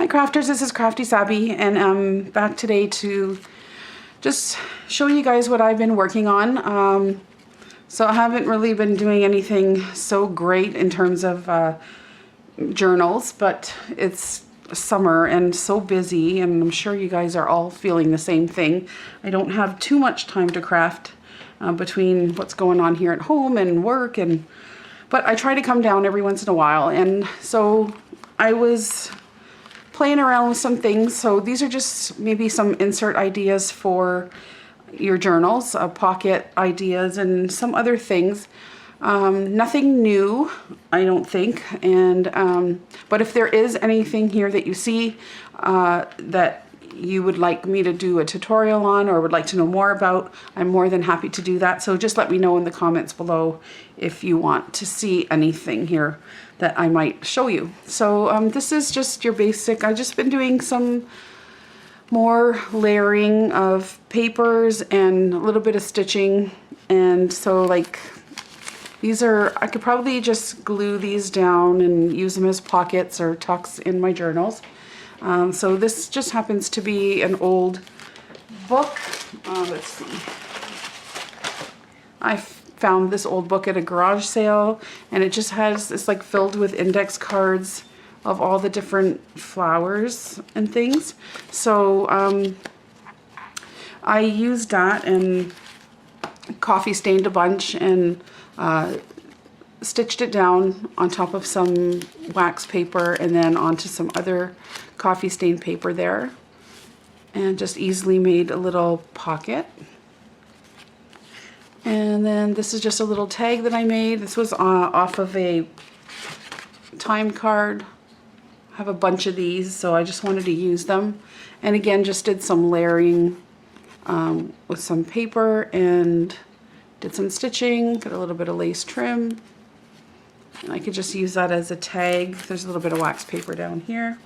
Hi crafters, this is Crafty Sabby, and I'm back today to just show you guys what I've been working on. So I haven't really been doing anything so great in terms of journals, but it's summer and so busy, and I'm sure you guys are all feeling the same thing. I don't have too much time to craft between what's going on here at home and work, but I try to come down every once in a while, and so I was playing around with some things. So these are just maybe some insert ideas for your journals, pocket ideas and some other things. Nothing new, I don't think. And but if there is anything here that you see that you would like me to do a tutorial on or would like to know more about, I'm more than happy to do that. So just let me know in the comments below if you want to see anything here that I might show you. So this is just your basic. I've just been doing some more layering of papers and a little bit of stitching. And so like these are, I could probably just glue these down and use them as pockets or tucks in my journals. So this just happens to be an old book. Let's see. I found this old book at a garage sale, and it just has, it's like filled with index cards of all the different flowers and things. So I used that and coffee stained a bunch and stitched it down on top of some wax paper and then onto some other coffee stained paper there, and just easily made a little pocket. And then this is just a little tag that I made. This was off of a time card. I have a bunch of these, so I just wanted to use them. And again, just did some layering with some paper and did some stitching, got a little bit of lace trim. And I could just use that as a tag. There's a little bit of wax paper down here.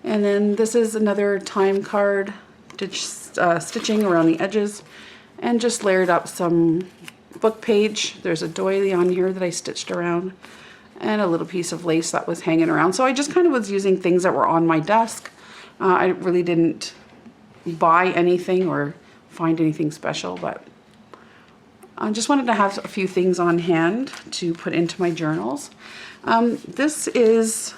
And then this is another time card, stitching around the edges, and just layered up some book page. There's a doily on here that I stitched around, and a little piece of lace that was hanging around. So I just kind of was using things that were on my desk. I really didn't buy anything or find anything special, but I just wanted to have a few things on hand to put into my journals. This is,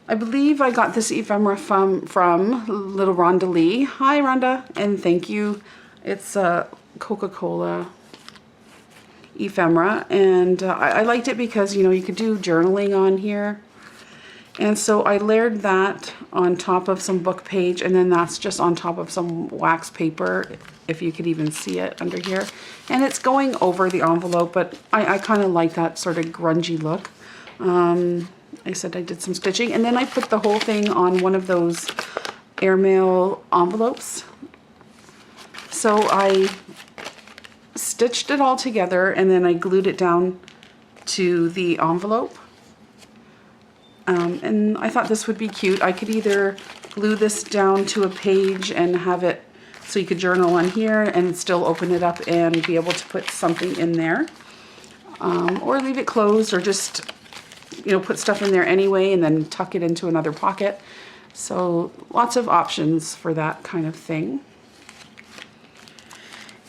I believe I got this ephemera from little Rhonda Lee. Hi Rhonda, and thank you. It's a Coca-Cola ephemera, and I liked it because, you know, you could do journaling on here. And so I layered that on top of some book page, and then that's just on top of some wax paper, if you could even see it under here. And it's going over the envelope, but I kind of like that sort of grungy look. I said I did some stitching, and then I put the whole thing on one of those airmail envelopes. So I stitched it all together, and then I glued it down to the envelope. And I thought this would be cute. I could either glue this down to a page and have it so you could journal on here and still open it up and be able to put something in there, or leave it closed, or just, you know, put stuff in there anyway and then tuck it into another pocket. So lots of options for that kind of thing.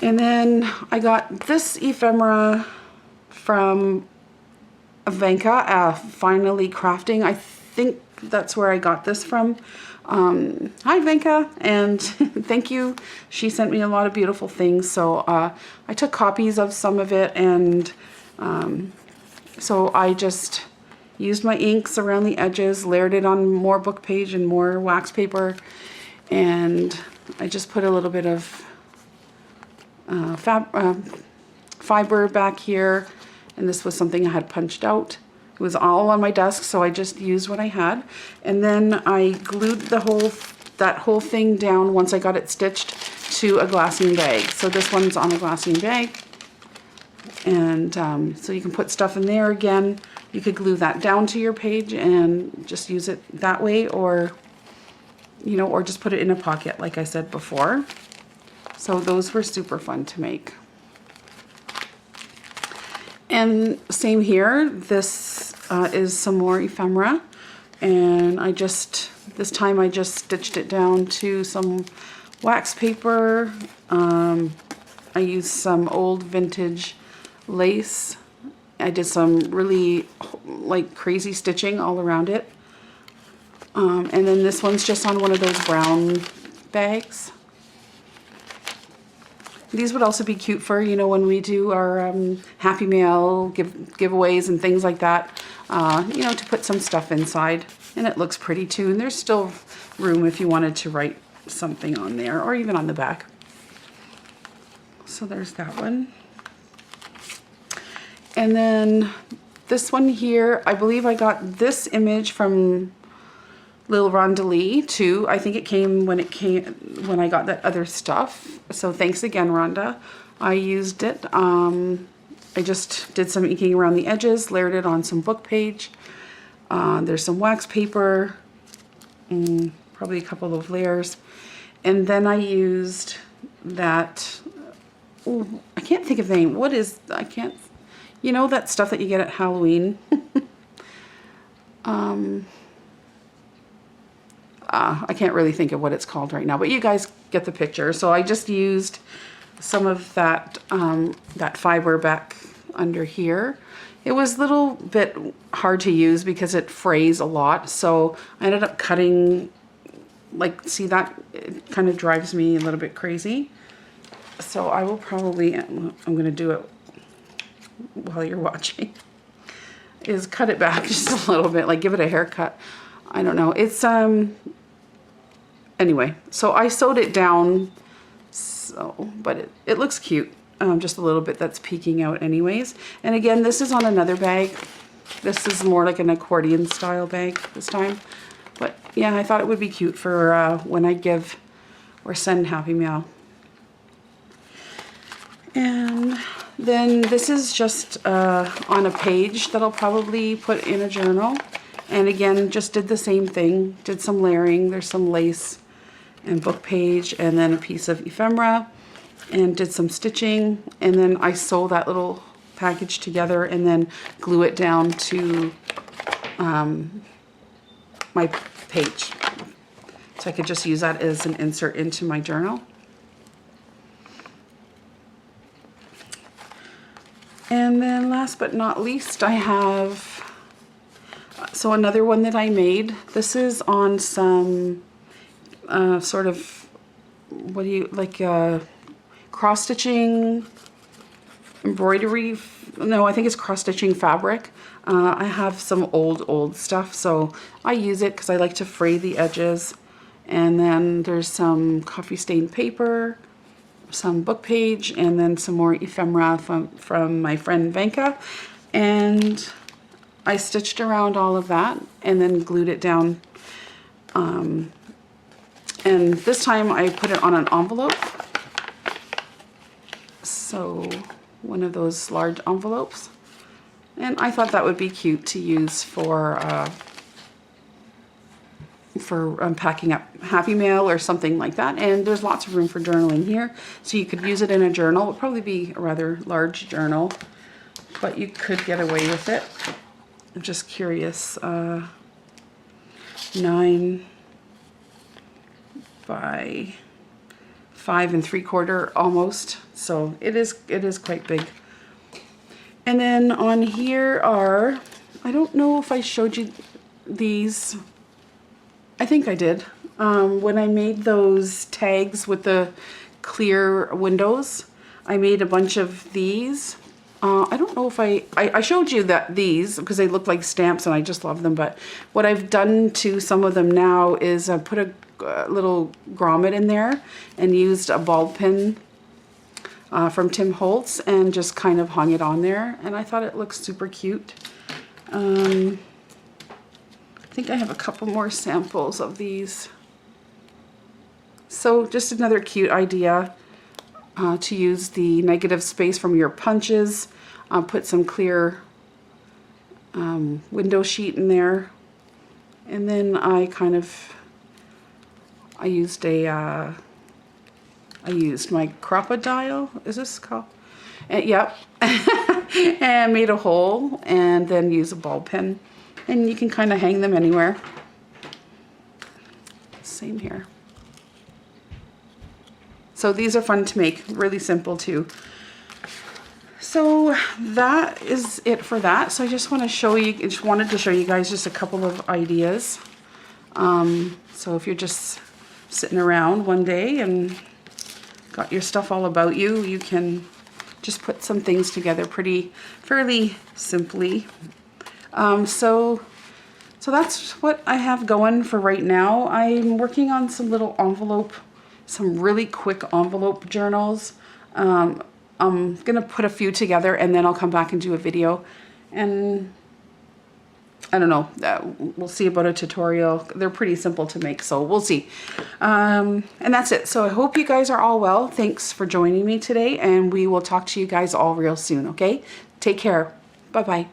And then I got this ephemera from Venka, Finally Crafting. I think that's where I got this from. Hi Venka, and thank you. She sent me a lot of beautiful things. So I took copies of some of it, and so I just used my inks around the edges, layered it on more book page and more wax paper, and I just put a little bit of fiber back here, and this was something I had punched out. It was all on my desk, so I just used what I had, and then I glued that whole thing down once I got it stitched to a glassine bag. So this one's on a glassine bag, and so you can put stuff in there. Again, you could glue that down to your page and just use it that way, or, you know, or just put it in a pocket like I said before. So those were super fun to make. And same here, this is some more ephemera, And this time I just stitched it down to some wax paper. I used some old vintage lace. I did some really like crazy stitching all around it. And then this one's just on one of those brown bags. These would also be cute for, you know, when we do our Happy Mail giveaways and things like that, you know, to put some stuff inside. And it looks pretty too. And there's still room if you wanted to write something on there or even on the back. So there's that one. And then this one here, I believe I got this image from Lil Rondalee too. I think it came when I got that other stuff. So thanks again, Rhonda. I used it. I just did some inking around the edges, layered it on some book page. There's some wax paper, probably a couple of layers. And then I used that, ooh, I can't think of the name. You know that stuff that you get at Halloween? I can't really think of what it's called right now, but you guys get the picture. So I just used some of that, that fiber back under here. It was a little bit hard to use because it frays a lot. So I ended up cutting, like, see that? It kind of drives me a little bit crazy. So I will probably, I'm going to do it while you're watching, is cut it back just a little bit, like give it a haircut. I don't know. It's, anyway, so I sewed it down, so, but it looks cute. Just a little bit that's peeking out anyways. And again, this is on another bag. This is more like an accordion style bag this time. But yeah, I thought it would be cute for when I give or send Happy Mail. And then this is just on a page that I'll probably put in a journal. And again, just did the same thing. Did some layering. There's some lace and book page and then a piece of ephemera. And did some stitching, and then I sew that little package together and then glue it down to my page. So I could just use that as an insert into my journal. And then last but not least, I have, so another one that I made. This is on some sort of, what do you, like cross-stitching embroidery. No, I think it's cross-stitching fabric. I have some old stuff, so I use it because I like to fray the edges. And then there's some coffee stained paper, some book page, and then some more ephemera from my friend Venka. And I stitched around all of that and then glued it down. And this time I put it on an envelope. So one of those large envelopes, and I thought that would be cute to use for packing up Happy Mail or something like that. And there's lots of room for journaling here, so you could use it in a journal. It would probably be a rather large journal, but you could get away with it. I'm just curious. 9 by 5 3/4 almost, so it is quite big. And then on here are, I don't know if I showed you these. I think I did when I made those tags with the clear windows. I made a bunch of these. I don't know if I showed you that these because they look like stamps and I just love them, but what I've done to some of them now is I put a little grommet in there and used a ball pin from Tim Holtz and just kind of hung it on there, and I thought it looked super cute. I think I have a couple more samples of these. So just another cute idea to use the negative space from your punches. Put some clear window sheet in there, and then I used my crocodile, is this called? Yep. And made a hole and then use a ball pen. And you can kind of hang them anywhere. Same here. So these are fun to make, really simple too. So that is it for that. So I just want to show you, just wanted to show you guys just a couple of ideas. So if you're just sitting around one day and got your stuff all about you, you can just put some things together fairly simply. So that's what I have going for right now. I'm working on some little some really quick envelope journals. I'm gonna put a few together and then I'll come back and do a video, and I don't know, we'll see about a tutorial. They're pretty simple to make, so we'll see. And that's it. So I hope you guys are all well. Thanks for joining me today, and we will talk to you guys all real soon, okay? Take care. Bye-bye.